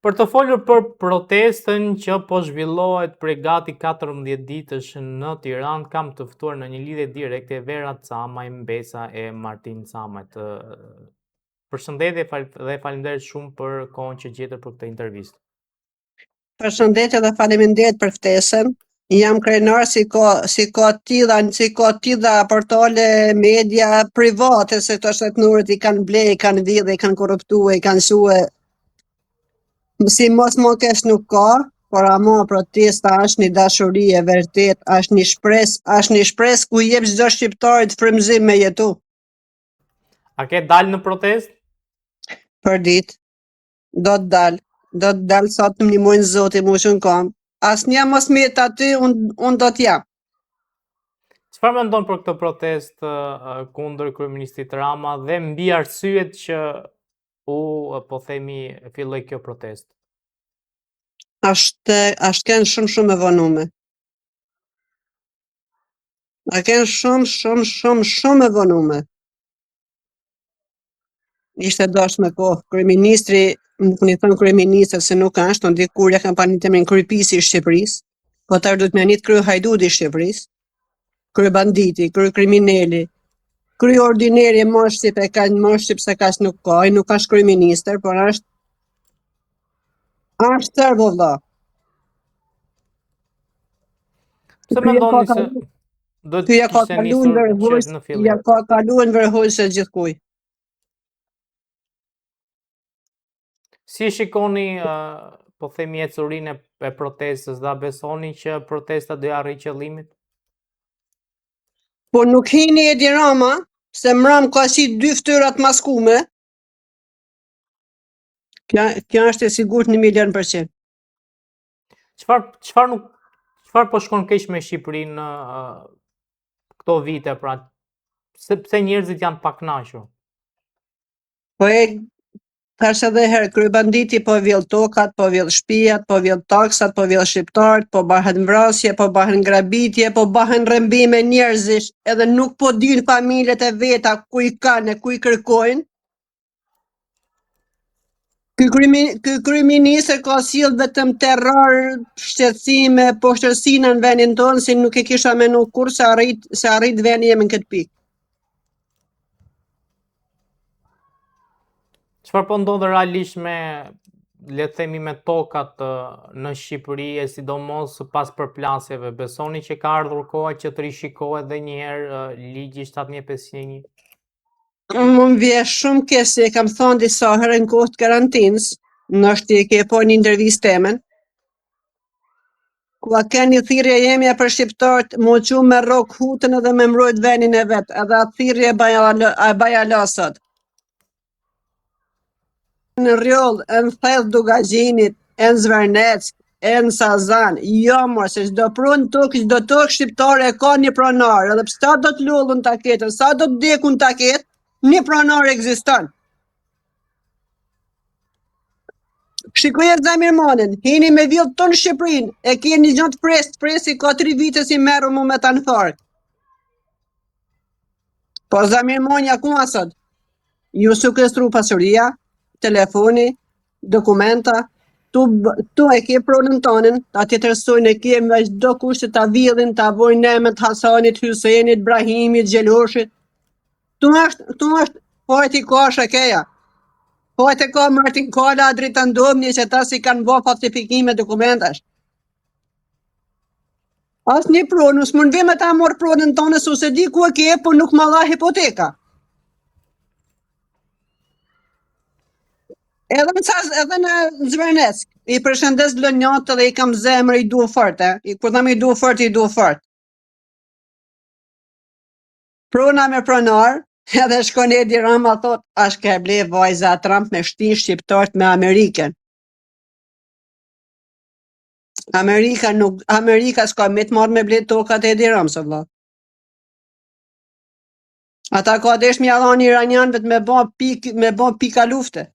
Për të folur për protestën që po zhvillohet prej gati 14 ditësh në Tiranë, kam të ftuar në një lidhje direkte Vera Camaj, mbesa e Martin Camajt. Përshëndetje dhe faleminderit shumë për kohën që gjetër për këtë intervistë. Përshëndetje dhe faleminderit për ftesën. Jam krenar si ka tilla portale media private se këto shtëtnurët i kanë ble, i kanë vidhe, i kanë korruptue, i kanë shue. Si mos më kesh nuk ka, por ama protesta është një dashuri e vërtet, është një shpresë ku jep çdo shqiptarit frymëzim me jetu. A ke dalë në protestë? Për ditë, do të dal sa të më ndihmojnë Zoti më shumë kam. Asnjë mos më jet aty, unë do t'jam. Çfarë mendon për këtë protestë kundër kryeministit Rama dhe mbi arsyet që po themi filloi kjo protestë? Është kënë shumë e vonume. A kënë shumë e vonume. Ishte dash me kohë. Kryeministri, nuk një thënë kryeministër se nuk është, në dikur ja kam pa një temin kryepisi i Shqipërisë, po tarë du të me anit krye hajdudi i Shqipërisë, krye banditi, krye krimineli, krye ordineri moshqip e ka moshqip se ka nuk ka, nuk është kryeministër, por është tërë vëlla. Pse mendoni se do të kishte nisur në fillim? Ja ka kaluar vërhojse se gjithkuj. Si shikoni, po themi ecurinë e protestës, dhe besoni që protesta do arrijë qëllimit? Po nuk hini Edi Rama, se mram ka si 2 fytyra të maskume. Kjo është e sigurt 1,000,000%. Çfarë po shkon keq me Shqipërinë këto vite, pra pse njerëzit janë pa kënaqur? Po thash edhe herë, kryebanditi po vjell tokat, po vjell shtëpiat, po vjell taksat, po vjell shqiptarët, po bëhen vrasje, po bëhen grabitje, po bëhen rrëmbime njerëzish, edhe nuk po din familjet e veta ku i kanë e ku i kërkojnë. Ky kryeministër ka sjell vetëm terror, shqetësime, poshtërsinë në vendin tonë, si nuk e kisha menu kur se arrit vendi jemi në këtë pikë. Çfarë po ndodh realisht me, le të themi, me tokat në Shqipëri, e sidomos pas përplasjeve? Besoni që ka ardhur koha që të rishikohet edhe një herë ligji 7151? Më vje shumë keq se kam thonë disa herë në kohë të karantinës, nështë i ke po një intervistë temen, ku a ke një thirrje jemja për shqiptarët mu qu me rrok hutën edhe me mbrojt vendin e vetë, edhe atë thirrje baja lasat. Në Rjoll, e në Thellë Dugagjinit, e në Zvernec, e në Sazan, jo mor, se çdo prunë çdo tokë shqiptare e ka një pronar, edhe pse do të lullun taketën, sa do të dekun taket, një pronar ekziston. Shikoje Zamirmanin, hini me vjellë tonë Shqipërinë, e keni një gjatë presi ka 3 vite si merru mu me ta në fark. Po Zamirmani ku asot? Ju sekuestru pasuria, telefoni, dokumenta, tu e ke pronën tonën, ta tjetërsojnë e ke me çdo kushte ta vjedhin, ta vojnë emët Hasanit, Hysenit, Brahimit, Gjeloshit. Tu është pojti ka shakeja. Pojti ka Martin Kola, drita ndomni që ta si kanë bë falsifikime dokumentash. As një pronë, s'mund vim me ta morë pronën tonë, su se di ku e ke, po nuk ma dha hipoteka. Edhe në Zvernec, i përshëndes Lënjatë dhe i kam zemër i duhe fort, kur tham i duhe fort. Prona me pronar, edhe shkon Edi Rama thot, ashtë ke ble vajza Trump me shtin shqiptarët me Amerikën. Amerika s'ka me të marrë me ble tokat Edi Rama, së vla. Ata ka desh mja dhanë iranianëve me ba pika lufte.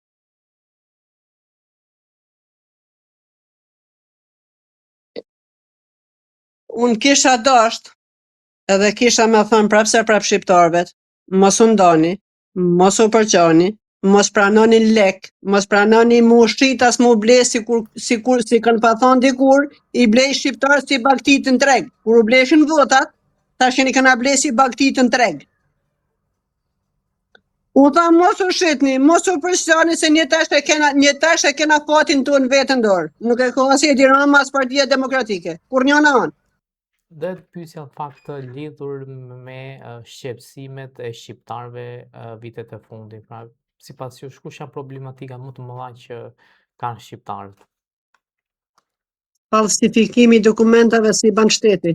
Unë kisha dasht, edhe kisha me thënë prapse prap shqiptarëve, mos u ndani, mos u përqani, mos pranoni lek, mos pranoni mu shqit as mu ble si kanë pa thonë dikur, i blej shqiptar si baktit në treg. Kur u bleshin votat, tash i kanë ble si baktit në treg. U tha mos u shqitni, mos u presioni se një tash e kena fatin tonë vetë ndorë. Nuk e ka si Edi Rama as Partia Demokratike. Kur një në anë. Dhe të pyesja në fakt të lidhur me shqetësimet e shqiptarëve vitet e fundit. Pra, sipas jush, kush janë problematika më të mëdha që kanë shqiptarët? Falsifikimi i dokumentave si ban shteti.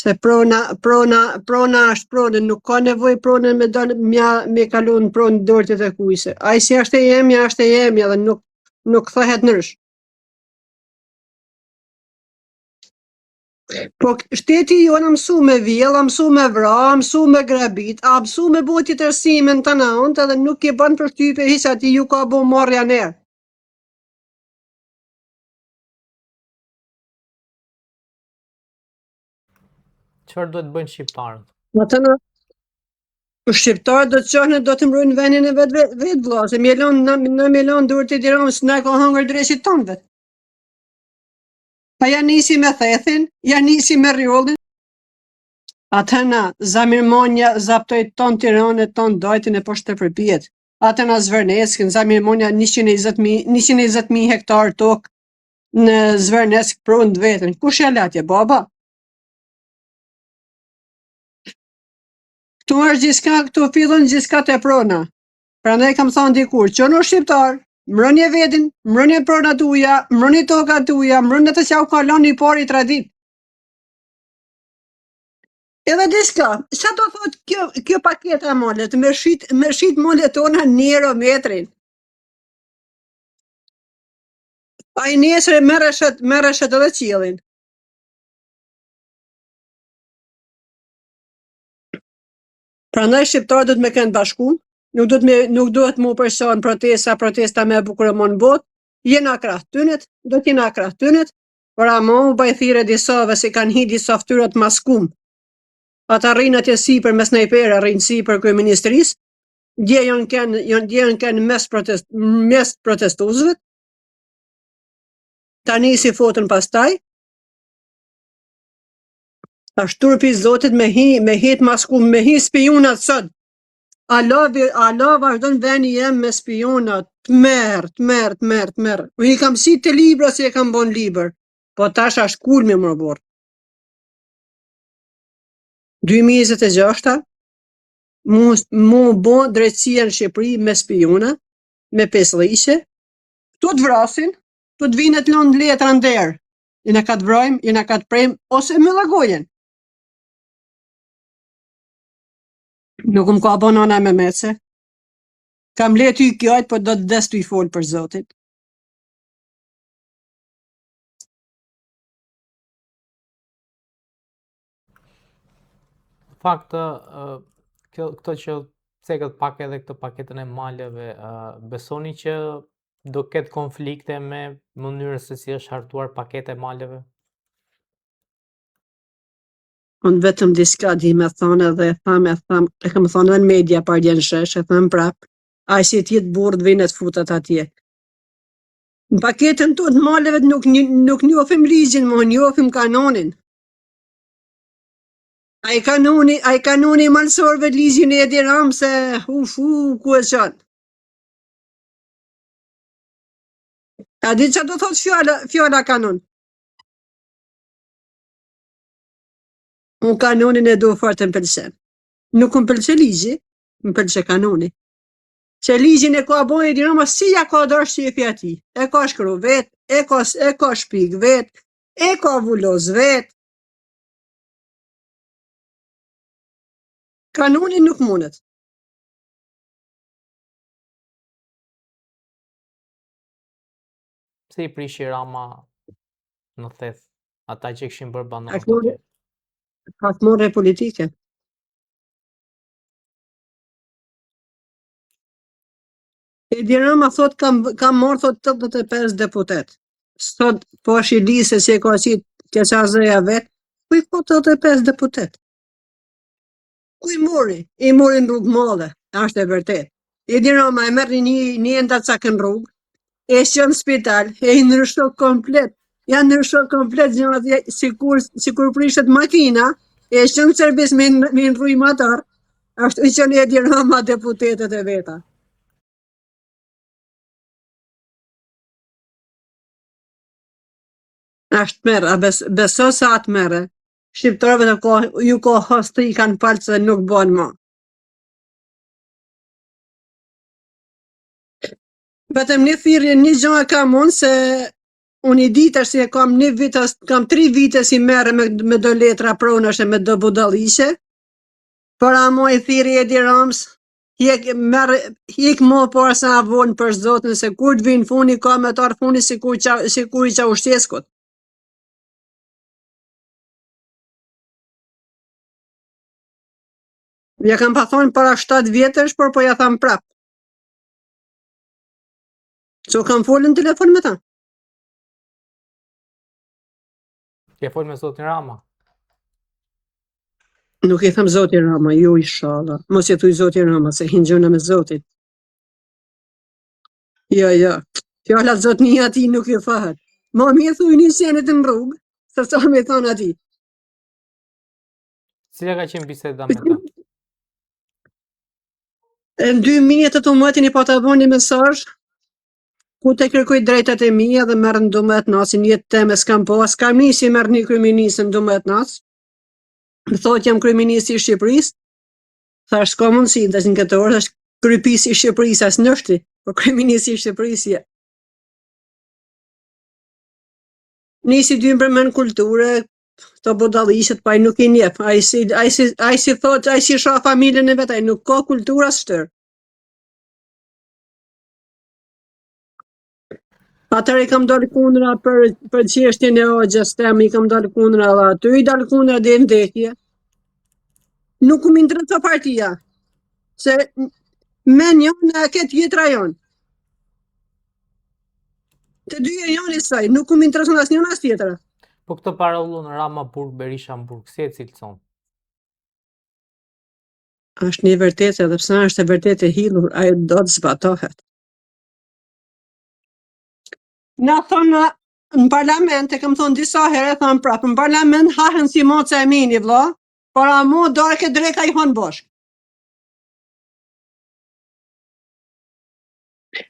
Se prona është pronën, nuk ka nevojë pronën me kalon pronë dorët e kujse. Ai si është e jemja dhe nuk thahet nërsh. Po shteti jonë mësu me vjell, mësu me vra, mësu me grabit, a mësu me boti tërsimin të naont, edhe nuk i bën përshtypje hiç ati ju ka bo marrja nerë. Çfarë duhet bëjnë shqiptarët? Atëna shqiptarët do të qohën do të mbrojnë vendin e vetë vlla, se në melon durët e Tiranës na ka hëngër dresit tonë vetë. Pa ja nisi me thethin, ja nisi me rjollin. Atëna Zamirmonja zaptoj ton Tiranën, ton dajtin e poshtë të përpijet. Atëna Zvërneskën, Zamirmonja 120.000 hektar tokë në Zvërnesk pronë të vetën. Kush ja latje, baba? Këtu është gjithka, këtu fillon gjithka të prona. Prandaj kam thonë dikur, qono shqiptar, mbrënje vetin, mbrënje prona tuja, mbrënje toka tuja, mbrënje të qau kalon një pari tradit. Edhe diska, çfarë do thot kjo paketa molet, me shit molet tona në euro metrin. Ai nesër merreshet edhe qiellin. Prandaj shqiptarët do të me kënë bashkum, nuk duhet mu përson protesta me bukurëmon bot, jena krah tynet, do t'jena krah tynet, por ama u bajthire disave si kanë hi disa ftyrët maskum. Ata rrinë atje sipër me snajpera, rrinë sipër kryeministrisë, dje janë kënë mes protestuzëve, ta nisi fotën pastaj, është turpi zotit me hit maskum, me hi spionat sot. Allah vazhdon veni jem me spionat, tmerr. U i kam si të libra si e kam bon liber, po tash është kulmi më borë. 2026 mu bon drejtësia në Shqipëri me spiona, me peslishe, tu të vrasin, tu të vinë të lonë letra ndërë, jena ka të vrojmë, jena ka të prejmë, ose me lagojen. Nuk më ka bonona me mece. Kam letë i kjojt, po do të destu i folë për Zotit. Në fakt, këto që cekët pak edhe këtë paketën e maleve, besoni që do ketë konflikte me mënyrën se si është hartuar paketa e maleve? Unë vetëm diska di me thonë dhe e kam thonë dhe në media par djenë shesh, e thëmë prap, a si tjetë burë dhe vinë të futat atje. Në paketën të maleve nuk njofim ligjin, më njofim kanonin. A i kanoni malsorve ligjin e Edi Ramës se ku e qanë. A di që do thot fjalla kanon? Unë kanonin e do fort të më pëlqen. Nuk më pëlqen ligji, më pëlqen kanoni. Që ligjin e ka bojë Edi Rama, si ja ka dorë shefi ati. E ka shkru vet, e ka shpik vet, e ka vulloz vet. Kanoni nuk mundet. Pse i prishi Rama në theth ata që kishin bërë banorët? Hakmore politike. Edi Rama thot kam marrë thot 85 deputet. Sot po është i di se si e ka qitë Qeçazëja vet, ku i ka 85 deputet? Ku i mori? I mori në rrugë madhe, është e vërtet. Edi Rama e merri një ndacak në rrugë, e shqon në spital, e i ndryshon komplet. Ja ndryshon komplet gjërat, sikur prishet makina, e shqon në servis me ndruj motor, ashtu që Edi Rama deputetet e veta. Ashtë merë, a beso sa atë merë. Shqiptarëve ju ka hostri kanë falë se nuk banë ma. Vetëm një thirrje, një gjë e kam unë se unë i ditë se kam 3 vite si merre me do letra pronashe me do budallishe. Para mo i thirrje Edi Rams, hik mo para sa avon për Zotin se kur të vinë funi ka me tarë funi sikur i Çausheskut. Ja kam pa thonë para 7 vjetësh, por po ja tham prap. Që kam folën në telefon me ta? Ke fol me Zotin Rama? Nuk i tham Zotin Rama, ju inshallah. Mos e thuj Zotin Rama, se hin gjëna me Zotin. Jo. Fjala zotnia ati nuk i fahet. Ma mirë thuj një senet në rrugë, se sa me thonë ati. Cila ka qenë biseda me ta? Në 2018 i pata bo një mesazh ku të kërkoj drejtat e mia dhe merr në domet nasin, jetë teme s'kam pas, kam nisi merr një kryeministë në domet nas. Më thot jam kryeministi i Shqipërisë. Thash s'ka mundësi, dash në këtë orë është kryepisi i Shqipërisë as nështi, po kryeministi i Shqipërisë. Nisi dy mbërmen kulture, të budallishet, pa i nuk i njep, ai si thot, ai si shoh familjen e vet, ai nuk ka kulturë as shtër. Atëherë i kam dalë kundra për çështjen e Hoxhës tem, i kam dalë kundra dhe aty, i dalë kundra dhe në vdekje. Nuk më intereso partia, se me njën e këtë jetë rajon. Të dyja janë i saj, nuk më intereson as njën as tjetra. Po këtë parollu në Rama Burg, Berisha Burg, si e cilëson? Është një vërtetë, edhe pse është e vërtetë e hidhur, ajo do të zbatohet. Na thonë në parlament, e kam thonë disa herë, thonë prapë, në parlament hahen si moca e mini, vlla, para mu darke dreka i hon bosh.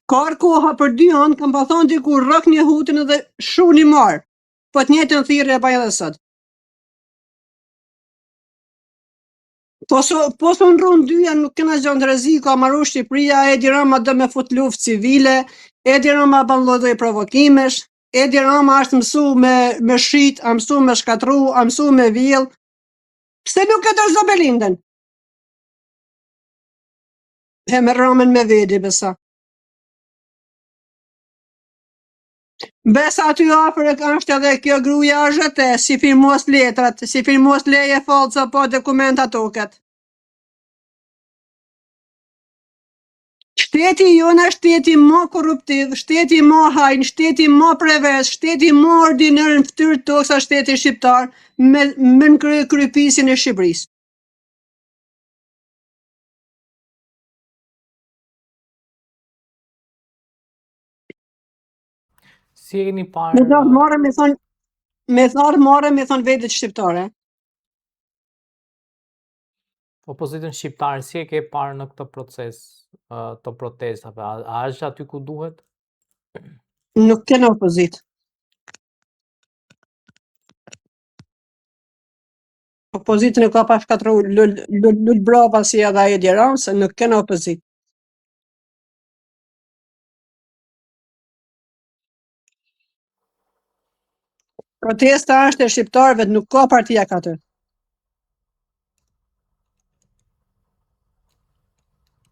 Ka koha për 2 anë, kam pa thonë dikur rrok një hutin edhe shu një marë, po të njëjtën thirrje e baja dhe sot. Po so në rrën dyja nuk kena gjënë rrezik, ka marru Shqipëria, Edi Rama do me fut luftë civile, Edi Rama ban lloj provokimesh, Edi Rama është mësu me shit, a mësu me shkatru, a mësu me vjell. Pse nuk e dorëzo Belindën? He me Ramën me vedi, besa. Besa aty afër është edhe kjo gruaja AZT, si firmos letrat, si firmos leje falca po dokumenta toket. Shteti jonë është shteti më korruptiv, shteti më hajn, shteti më preves, shteti më ordinar në fytyrë toksa shteti shqiptar me në kryepisin e Shqipërisë. Si e keni Me parë thar more me thon vetë shqiptare. opozitën shqiptare, si e ke parë në këtë proces të protestave? A është aty ku duhet? Nuk kena opozit. Opozitën e ka pa shkatru lul brava si edhe Edi Rama, se nuk kena opozit. Protesta është e shqiptarëve, nuk ka partia katër.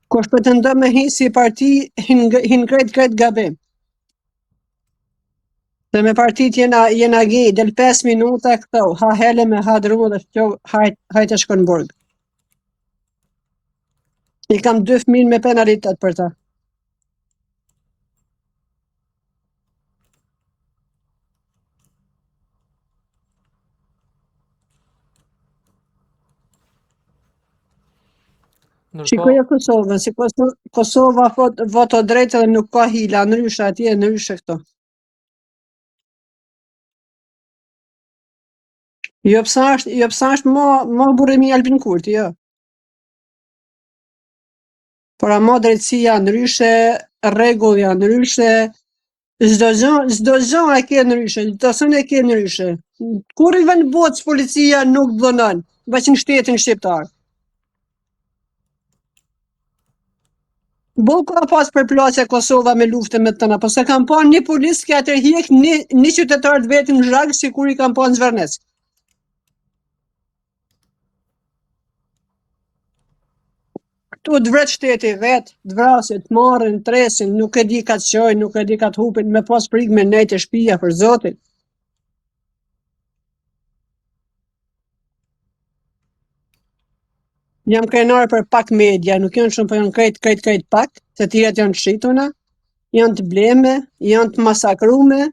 Kush pretendon me hi si parti, hin krejt gabim. Se me partit jena gjej, del 5 minuta këto, ha hele me ha dru dhe shqo, hajtë shkon burg. I kam 2 fëmijë me penalitet për ta. Shikoja Kosovën, si Kosova voto drejtë dhe nuk ka hila, ndryshe atje, ndryshe këto. Jo psa është ma burrimi Albin Kurti, jo. Por ama drejtësia ndryshe, rregull janë ndryshe, çdo gjë e ke ndryshe, çdo sen e ke ndryshe. Kur i vën botë policia nuk dhunon, veç në shtetin shqiptar. Bo ka pas përplasje Kosova me luftën me tëna, po se kam pa një polis që atër hjek një qytetar të vetin në zhag si kur i kam pa në Zvernec. Këtu të vret shteti vet, të vrasin, të marrin, tresin, nuk e di ka të qojnë, nuk e di ka të hupin, me pas prik me nejt e shpia për zotin. Jam krenar për pak media, nuk janë shumë, po janë krejt pak, se tjerat janë të shituna, janë të bleme, janë të masakrume,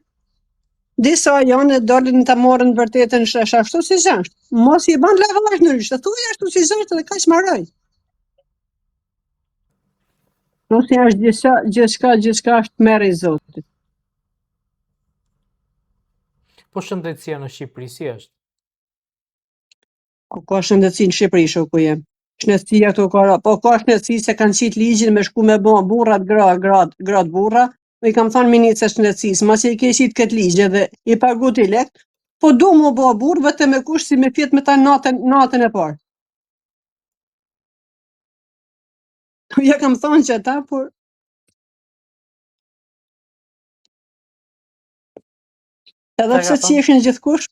disa janë e dolin të morën vërtetën ashtu si zashtë. Mos i ban lavash në rishtë, thuj ashtu si zashtë dhe ka që maroj. Nëse është gjithçka është merë i Zotit. Po shëndetësia në Shqipëri si është? Ku ka shëndetësi në Shqipëri shoku jem. Shëndetësia këtu ka, po ka shëndetësi se kanë qit ligjin me shku me bo burrat gratë burra. I kam thënë ministrit e shëndetësisë, mos i ke qit këtë ligj dhe i pagu ti lek, po du mu bo burr vetëm me kusht si me fjet me ta natën e parë. Ja kam thënë që ata, por edhe pse qeshin gjithkush,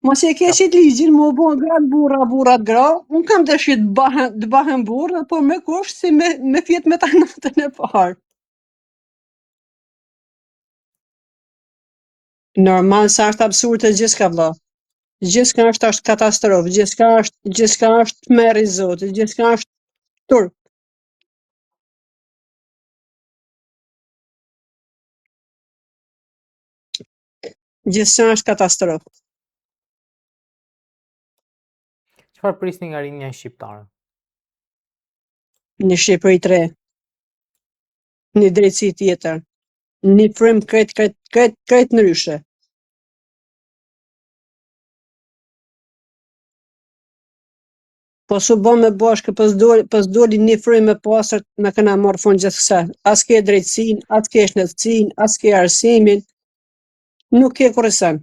mos e ke qit ligjin, mu bo gratë burra, burrat gra, unë kam dëshirë të bahem burr, po me kusht si me fjet me ta natën e parë. Normal sa është absurde gjithçka vlla. Gjithçka është katastrofë, gjithçka është merr i Zotit, gjithçka është turp. Gjithçka është katastrofë. Çfarë prisni nga rinja shqiptare? Një Shqipëri të re, një drejtësi tjetër, një frym krejt ndryshe. Po su bë me bashkë, po s'doli një frym e pastër, na kena marrë fund gjithësa. As ke drejtësinë, as ke shëndetësinë, as ke arsimin, nuk ke kurrësen.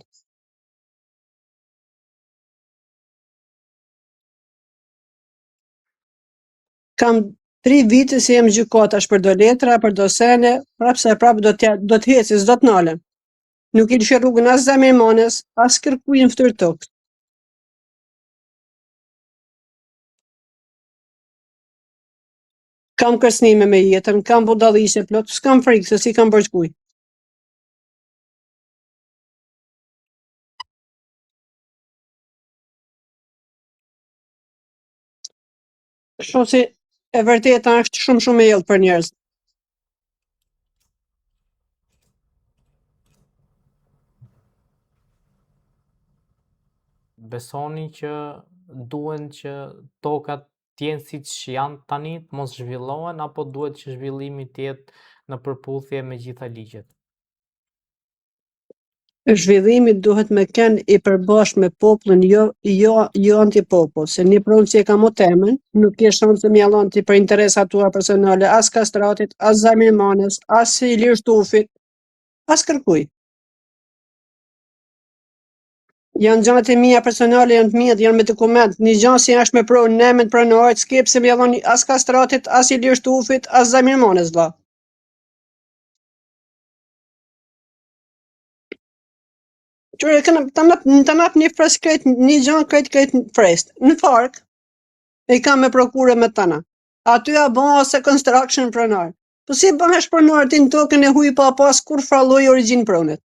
Kam 3 vite se jem gjykatash për do letra, për do sene, prapë do të heci, s'do të nalem. Nuk i lëshë rrugën as Zamirmanës, as kërkuj në fytyrë tokë. Kam kërcënime me jetën, kam budallisje plot, s'kam frikë se si kam bërgjkuj. Kështu si e vërteta është shumë e ellë për njerëz. Besoni që duhen që tokat t'jenë siç janë tani, të mos zhvillohen, apo duhet që zhvillimi të jetë në përputhje me gjitha ligjet? Zhvillimi duhet me kenë i përbashkë me popullin, jo antipopull, se një provë që e kam o temën, nuk ke shansë të mjallon ti për interesat tua personale, as Kastratit, as Zamirmanës, as Ilir Shtufit, as kërkuj. Janë gjanët e mia personale, janë të mia, janë me dokument, një gjanë si është me provë nemen pronarët, s'ke pse mjallon as Kastratit, as Ilir Shtufit, as Zamirmanës vlla. Qërë të nap një fres krejt, një gjanë krejt frest. Në fark, e kam me prokure me tëna. Aty a ba ose construction pronar. Po si bëhesh pronar ti në tokën e huj pa pas kur fralloj origin pronet?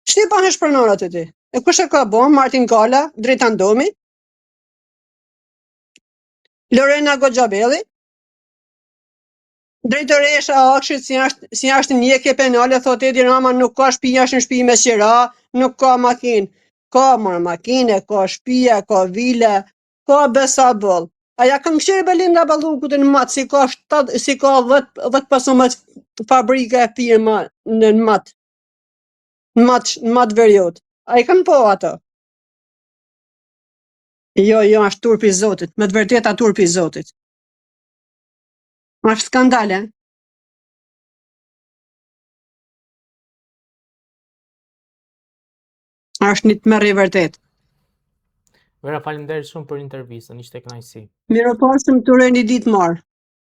Shti bëhesh pronar aty ti? E kush e ka ba? Martin Kala, Dritan Domi? Lorena Goxhabelli? Drejtoresha e Akshit si është njekje penale, thot Edi Rama nuk ka shtëpi jashtë në shtëpi me qira, nuk ka makinë. Ka marr makinë, ka shtëpia, ka vila, Ka besa boll. A ja kanë këshirë Belinda Ballukut në mat, si ka 10-15 fabrika e firma në mat. Në mat veriut. A i kanë po ato? Jo, është turpi i Zotit, me të vërteta turpi i Zotit. Është skandale. Është një të merr i vërtet. Vera, faleminderit shumë për intervistën, ishte kënaqësi. Mirupafshim, të uroj një ditë mirë.